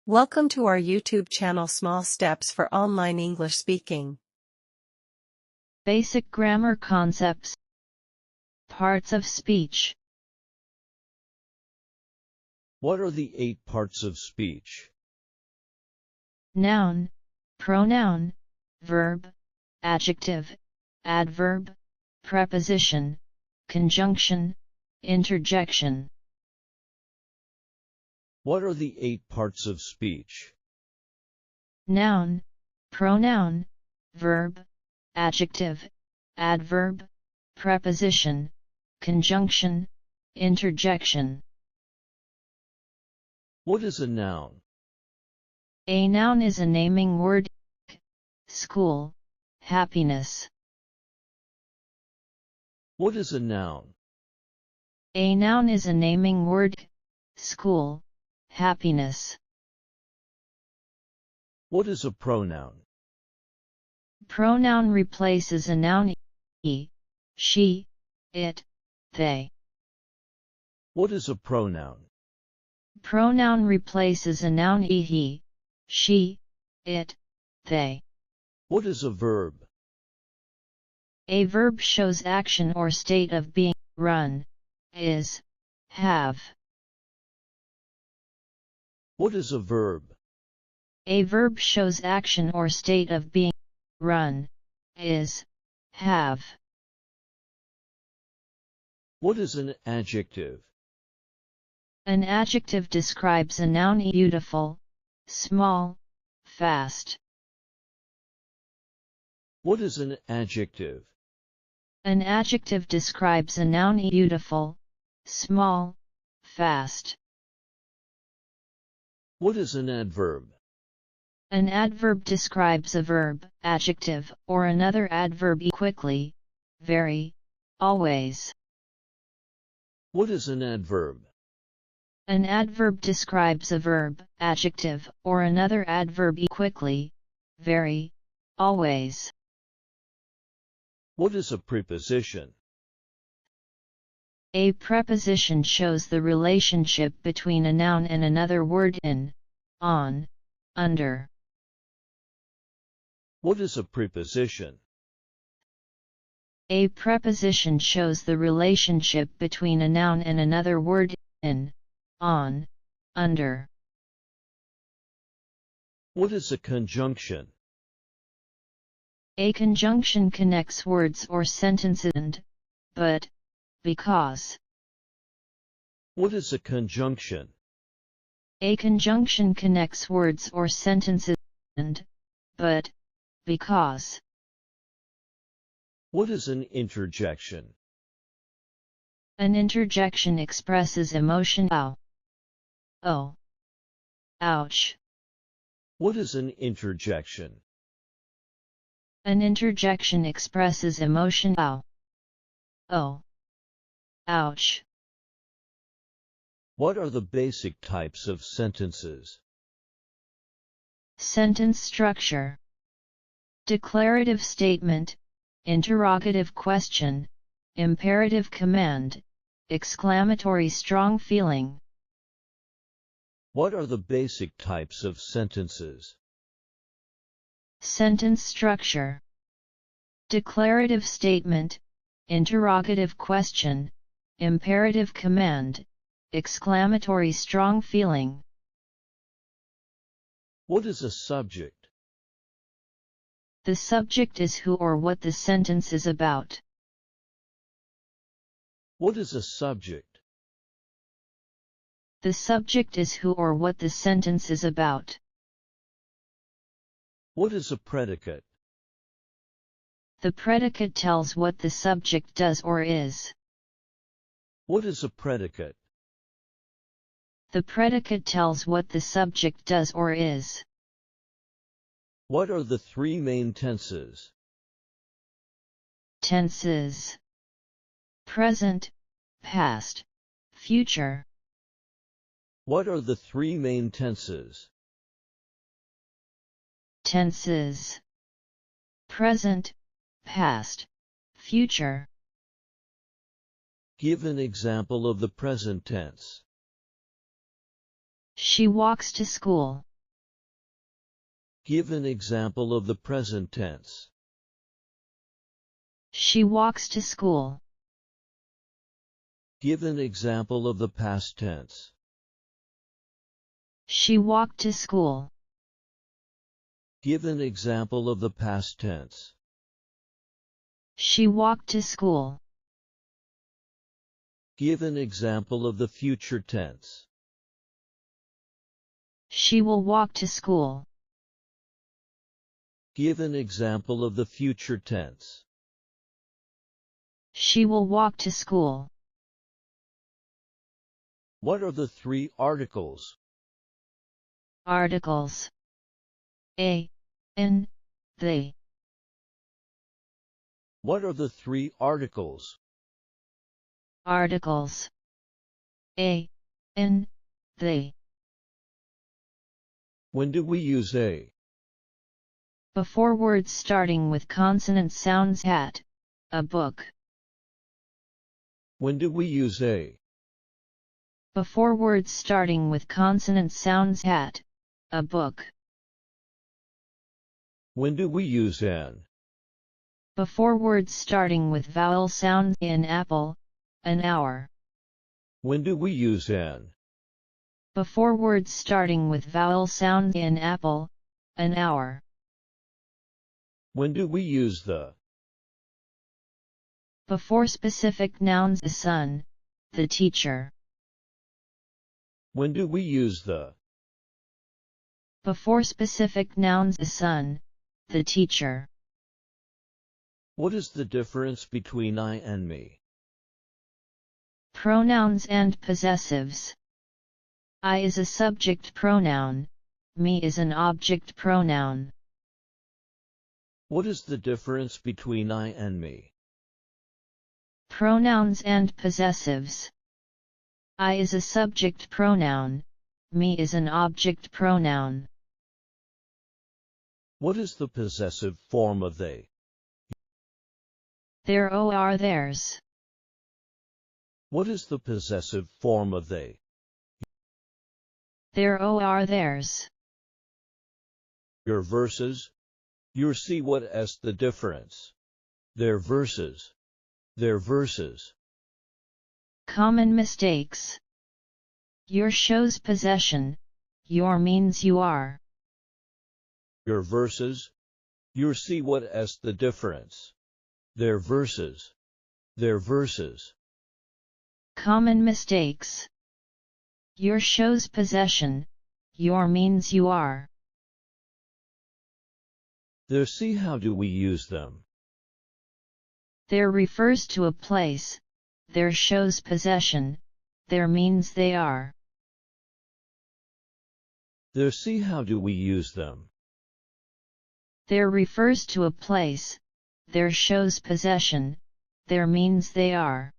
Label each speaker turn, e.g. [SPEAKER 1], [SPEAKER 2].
[SPEAKER 1] Welcome to our YouTube channel Small Steps for Online English Speaking.
[SPEAKER 2] Basic grammar concepts. Parts of speech.
[SPEAKER 3] What are the 8 parts of speech?
[SPEAKER 2] Noun, pronoun, verb, adjective, adverb, preposition, conjunction, interjection.
[SPEAKER 3] What are the 8 parts of speech?
[SPEAKER 2] Noun, pronoun, verb, adjective, adverb, preposition, conjunction, interjection.
[SPEAKER 3] What is a noun?
[SPEAKER 2] A noun is a naming word. School, happiness.
[SPEAKER 3] What is a noun?
[SPEAKER 2] A noun is a naming word. School, happiness.
[SPEAKER 3] What is a pronoun?
[SPEAKER 2] Pronoun replaces a noun. He, she, it, they.
[SPEAKER 3] What is a pronoun?
[SPEAKER 2] Pronoun replaces a noun. He, she, it, they.
[SPEAKER 3] What is a verb?
[SPEAKER 2] A verb shows action or state of being, run, is, have.
[SPEAKER 3] What is a verb?
[SPEAKER 2] A verb shows action or state of being, run, is, have.
[SPEAKER 3] What is an adjective?
[SPEAKER 2] An adjective describes a noun. Beautiful, small, fast.
[SPEAKER 3] What is an adjective?
[SPEAKER 2] An adjective describes a noun. Beautiful, small, fast.
[SPEAKER 3] What is an adverb?
[SPEAKER 2] An adverb describes a verb, adjective, or another adverb. Quickly, very, always.
[SPEAKER 3] What is an adverb?
[SPEAKER 2] An adverb describes a verb, adjective, or another adverb. Quickly, very, always.
[SPEAKER 3] What is a preposition?
[SPEAKER 2] A preposition shows the relationship between a noun and another word in, on, under.
[SPEAKER 3] What is a preposition?
[SPEAKER 2] A preposition shows the relationship between a noun and another word in, on, under.
[SPEAKER 3] What is a conjunction?
[SPEAKER 2] A conjunction connects words or sentences and, but, because.
[SPEAKER 3] What is a conjunction?
[SPEAKER 2] A conjunction connects words or sentences and, but, because.
[SPEAKER 3] What is an interjection?
[SPEAKER 2] An interjection expresses emotion. Ow. Oh. Ouch.
[SPEAKER 3] What is an interjection?
[SPEAKER 2] An interjection expresses emotion. Ow. Oh. Ouch.
[SPEAKER 3] What are the basic types of sentences?
[SPEAKER 2] Sentence structure. Declarative statement, interrogative question, imperative command, exclamatory strong feeling.
[SPEAKER 3] What are the basic types of sentences?
[SPEAKER 2] Sentence structure. Declarative statement, interrogative question, imperative command, exclamatory strong feeling.
[SPEAKER 3] What is a subject?
[SPEAKER 2] The subject is who or what the sentence is about.
[SPEAKER 3] What is a subject?
[SPEAKER 2] The subject is who or what the sentence is about.
[SPEAKER 3] What is a predicate?
[SPEAKER 2] The predicate tells what the subject does or is.
[SPEAKER 3] What is a predicate?
[SPEAKER 2] The predicate tells what the subject does or is.
[SPEAKER 3] What are the 3 main tenses?
[SPEAKER 2] Tenses. Present, past, future.
[SPEAKER 3] What are the 3 main tenses?
[SPEAKER 2] Tenses. Present, past, future.
[SPEAKER 3] Give an example of the present tense.
[SPEAKER 2] She walks to school.
[SPEAKER 3] Give an example of the present tense.
[SPEAKER 2] She walks to school.
[SPEAKER 3] Give an example of the past tense.
[SPEAKER 2] She walked to school.
[SPEAKER 3] Give an example of the past tense.
[SPEAKER 2] She walked to school.
[SPEAKER 3] Give an example of the future tense.
[SPEAKER 2] She will walk to school.
[SPEAKER 3] Give an example of the future tense.
[SPEAKER 2] She will walk to school.
[SPEAKER 3] What are the three articles?
[SPEAKER 2] Articles: a, an, they.
[SPEAKER 3] What are the three articles?
[SPEAKER 2] Articles: a, an, they.
[SPEAKER 3] When do we use a?
[SPEAKER 2] Before words starting with consonant sounds at, a book.
[SPEAKER 3] When do we use a?
[SPEAKER 2] Before words starting with consonant sounds at, a book.
[SPEAKER 3] When do we use an?
[SPEAKER 2] Before words starting with vowel sounds in apple, an hour.
[SPEAKER 3] When do we use an?
[SPEAKER 2] Before words starting with vowel sounds in apple, an hour.
[SPEAKER 3] When do we use the?
[SPEAKER 2] Before specific nouns: the sun, the teacher.
[SPEAKER 3] When do we use the?
[SPEAKER 2] Before specific nouns: the sun, the teacher.
[SPEAKER 3] What is the difference between I and me?
[SPEAKER 2] Pronouns and possessives. I is a subject pronoun, me is an object pronoun.
[SPEAKER 3] What is the difference between I and me?
[SPEAKER 2] Pronouns and possessives. I is a subject pronoun, me is an object pronoun.
[SPEAKER 3] What is the possessive form of they?
[SPEAKER 2] Their or theirs.
[SPEAKER 3] What is the possessive form of they?
[SPEAKER 2] Their or theirs.
[SPEAKER 3] Your verses. Your see what is the difference? Their verses. Their verses.
[SPEAKER 2] Common mistakes. Your shows possession, your means you are.
[SPEAKER 3] Your verses. Your see what is the difference? Their verses. Their verses.
[SPEAKER 2] Common mistakes. Your shows possession, your means you are.
[SPEAKER 3] There see how do we use them?
[SPEAKER 2] There refers to a place, there shows possession, there means they are.
[SPEAKER 3] There see how do we use them?
[SPEAKER 2] There refers to a place, there shows possession, there means they are.